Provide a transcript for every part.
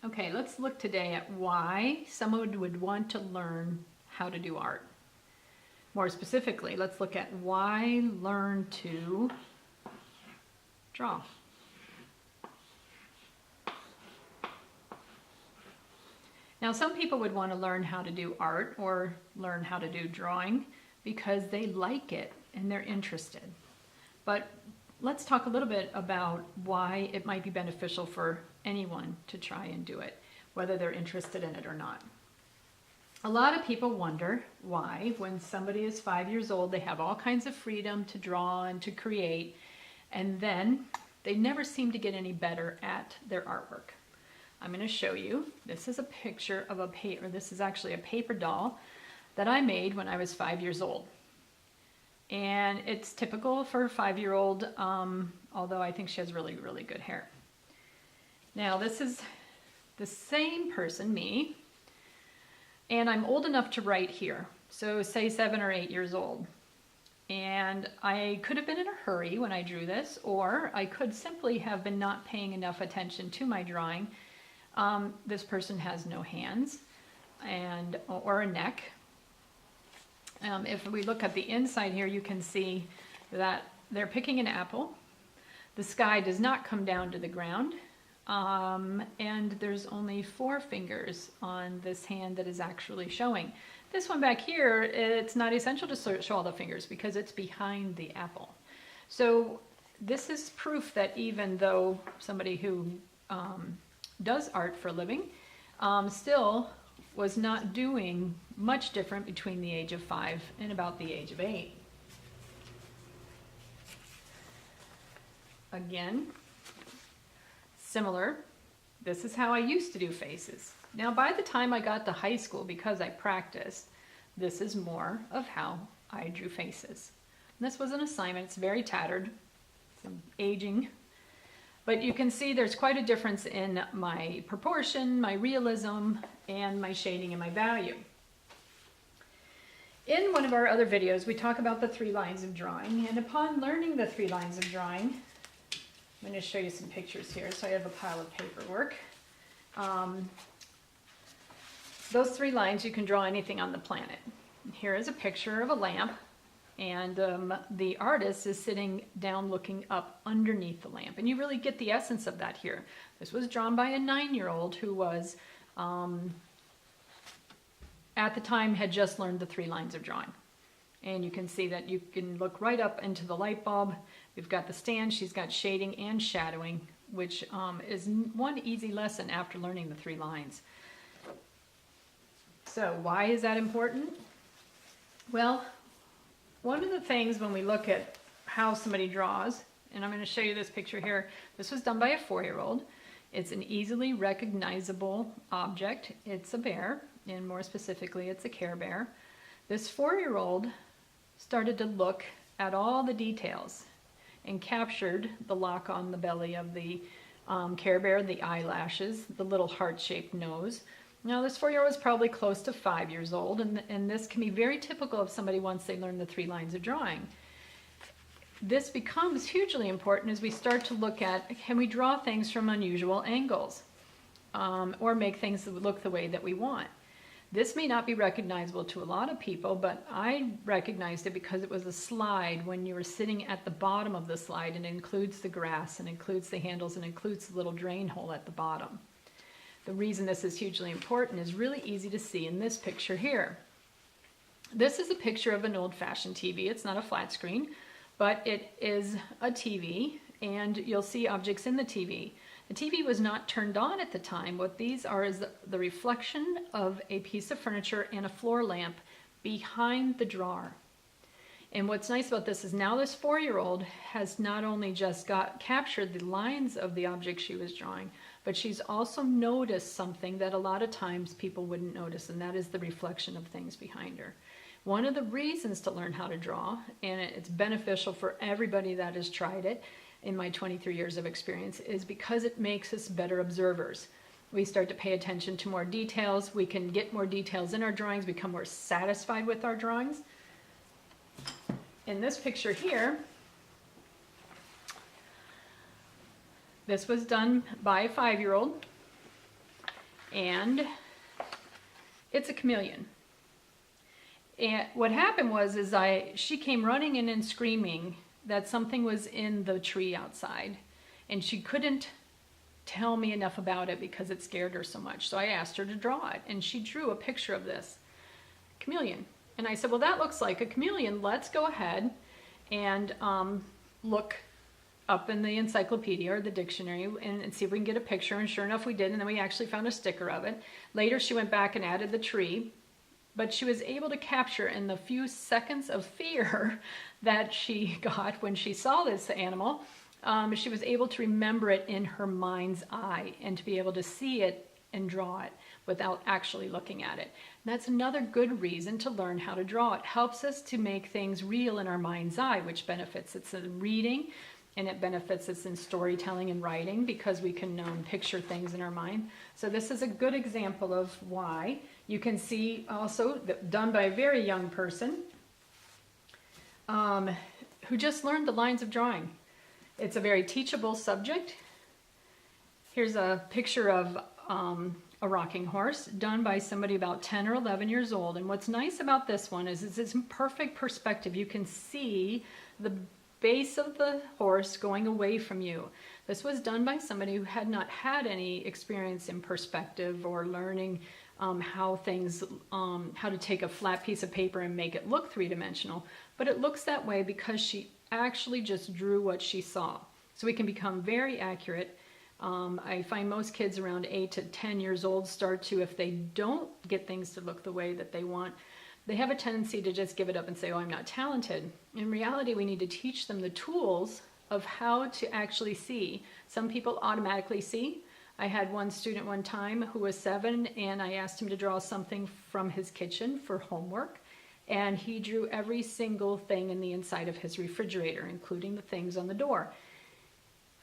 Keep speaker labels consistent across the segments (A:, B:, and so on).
A: Okay, let's look today at why someone would want to learn how to do art. More specifically, let's look at why learn to draw. Now, some people would want to learn how to do art or learn how to do drawing because they like it and they're interested. But let's talk a little bit about why it might be beneficial for anyone to try and do it, whether they're interested in it or not. A lot of people wonder why, when somebody is 5 years old, they have all kinds of freedom to draw and to create, and then they never seem to get any better at their artwork. I'm going to show you. This is a picture of a paper. This is actually a paper doll that I made when I was 5 years old. And it's typical for a 5-year-old, although I think she has really, really good hair. Now, this is the same person, me, and I'm old enough to write here. So say 7 or 8 years old. And I could have been in a hurry when I drew this, or I could simply have been not paying enough attention to my drawing. This person has no hands or a neck. If we look at the inside here, you can see that they're picking an apple. The sky does not come down to the ground. And there's only 4 fingers on this hand that is actually showing. This one back here, it's not essential to show all the fingers because it's behind the apple. So this is proof that even though somebody who does art for a living still was not doing much different between the age of 5 and about the age of 8. Again, similar, this is how I used to do faces. Now, by the time I got to high school, because I practiced, this is more of how I drew faces. And this was an assignment. It's very tattered, some aging. But you can see there's quite a difference in my proportion, my realism, and my shading and my value. In one of our other videos, we talk about the 3 lines of drawing. And upon learning the 3 lines of drawing, I'm going to show you some pictures here. So I have a pile of paperwork. Those 3 lines, you can draw anything on the planet. Here is a picture of a lamp, and the artist is sitting down looking up underneath the lamp. And you really get the essence of that here. This was drawn by a 9-year-old who was, at the time, had just learned the 3 lines of drawing. And you can see that you can look right up into the light bulb. We've got the stand, she's got shading and shadowing, which is one easy lesson after learning the 3 lines. So why is that important? Well, one of the things when we look at how somebody draws, and I'm going to show you this picture here. This was done by a 4-year-old. It's an easily recognizable object. It's a bear, and more specifically, it's a Care Bear. This 4-year-old started to look at all the details and captured the lock on the belly of the Care Bear, the eyelashes, the little heart-shaped nose. Now, this 4-year-old is probably close to 5 years old, and this can be very typical of somebody once they learn the 3 lines of drawing. This becomes hugely important as we start to look at, can we draw things from unusual angles or make things look the way that we want? This may not be recognizable to a lot of people, but I recognized it because it was a slide when you were sitting at the bottom of the slide, and it includes the grass and includes the handles and includes the little drain hole at the bottom. The reason this is hugely important is really easy to see in this picture here. This is a picture of an old-fashioned TV. It's not a flat screen, but it is a TV, and you'll see objects in the TV. The TV was not turned on at the time. What these are is the reflection of a piece of furniture and a floor lamp behind the drawer. And what's nice about this is now this 4-year-old has not only just captured the lines of the object she was drawing, but she's also noticed something that a lot of times people wouldn't notice, and that is the reflection of things behind her. One of the reasons to learn how to draw, and it's beneficial for everybody that has tried it in my 23 years of experience, is because it makes us better observers. We start to pay attention to more details. We can get more details in our drawings, become more satisfied with our drawings. In this picture here, this was done by a 5-year-old. and it's a chameleon. And what happened was, she came running in and screaming that something was in the tree outside, and she couldn't tell me enough about it because it scared her so much. So I asked her to draw it, and she drew a picture of this chameleon. And I said, well, that looks like a chameleon. Let's go ahead and look up in the encyclopedia or the dictionary and see if we can get a picture. And sure enough, we did. And then we actually found a sticker of it. Later, she went back and added the tree. But she was able to capture in the few seconds of fear that she got when she saw this animal, she was able to remember it in her mind's eye and to be able to see it and draw it without actually looking at it. And that's another good reason to learn how to draw. It helps us to make things real in our mind's eye, which benefits us in reading, and it benefits us in storytelling and writing because we can picture things in our mind. So this is a good example of why. You can see also that done by a very young person who just learned the lines of drawing. It's a very teachable subject. Here's a picture of a rocking horse done by somebody about 10 or 11 years old. And what's nice about this one is it's in perfect perspective. You can see the base of the horse going away from you. This was done by somebody who had not had any experience in perspective or learning how to take a flat piece of paper and make it look three-dimensional. But it looks that way because she actually just drew what she saw. So we can become very accurate. I find most kids around 8 to 10 years old start to, if they don't get things to look the way that they want, they have a tendency to just give it up and say, oh, I'm not talented. In reality, we need to teach them the tools of how to actually see. Some people automatically see. I had one student one time who was 7, and I asked him to draw something from his kitchen for homework, and he drew every single thing in the inside of his refrigerator, including the things on the door.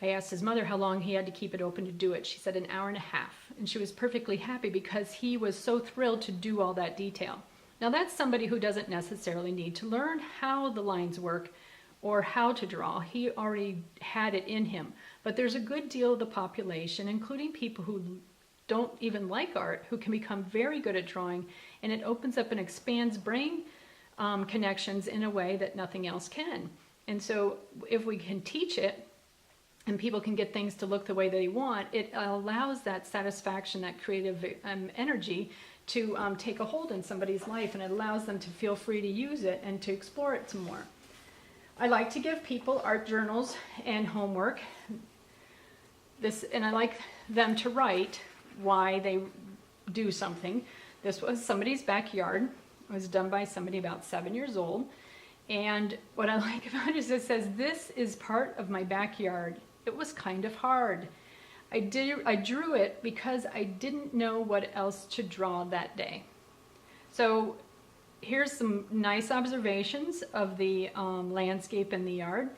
A: I asked his mother how long he had to keep it open to do it. She said an hour and a half, and she was perfectly happy because he was so thrilled to do all that detail. Now that's somebody who doesn't necessarily need to learn how the lines work or how to draw. He already had it in him. But there's a good deal of the population, including people who don't even like art, who can become very good at drawing, and it opens up and expands brain connections in a way that nothing else can. And so if we can teach it and people can get things to look the way they want, it allows that satisfaction, that creative energy to take a hold in somebody's life, and it allows them to feel free to use it and to explore it some more. I like to give people art journals and homework. And I like them to write why they do something. This was somebody's backyard. It was done by somebody about 7 years old. And what I like about it is it says, this is part of my backyard. It was kind of hard. I drew it because I didn't know what else to draw that day. So here's some nice observations of the landscape in the yard.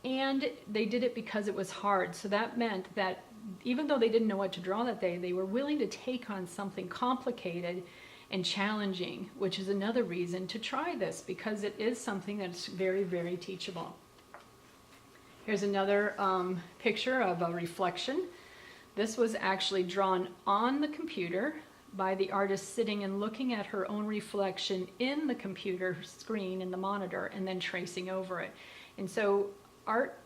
A: And they did it because it was hard. So that meant that even though they didn't know what to draw that day, they were willing to take on something complicated and challenging, which is another reason to try this, because it is something that's very, very teachable. Here's another picture of a reflection. This was actually drawn on the computer by the artist sitting and looking at her own reflection in the computer screen in the monitor and then tracing over it. And so art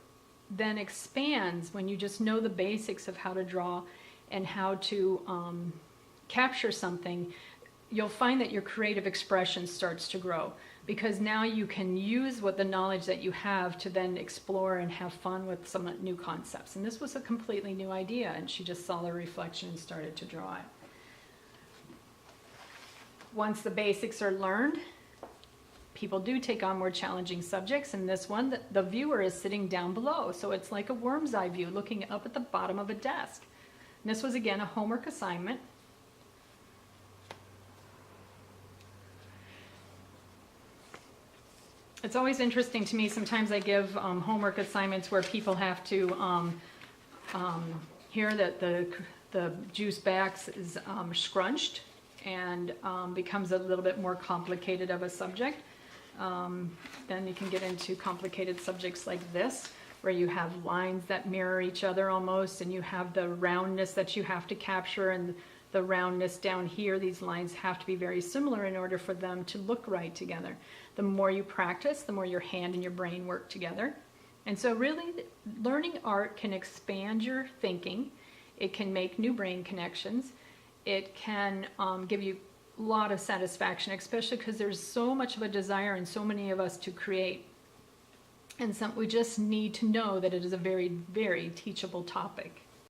A: then expands when you just know the basics of how to draw and how to capture something. You'll find that your creative expression starts to grow, because now you can use the knowledge that you have to then explore and have fun with some new concepts. And this was a completely new idea, and she just saw the reflection and started to draw it. Once the basics are learned, people do take on more challenging subjects. And this one, the viewer is sitting down below, so it's like a worm's eye view looking up at the bottom of a desk. And this was again a homework assignment. It's always interesting to me, sometimes I give homework assignments where people have to hear that the juice box is scrunched and becomes a little bit more complicated of a subject. Then you can get into complicated subjects like this, where you have lines that mirror each other almost, and you have the roundness that you have to capture, and the roundness down here, these lines have to be very similar in order for them to look right together. The more you practice, the more your hand and your brain work together. And so really, learning art can expand your thinking. It can make new brain connections. It can give you a lot of satisfaction, especially because there's so much of a desire in so many of us to create. And we just need to know that it is a very, very teachable topic.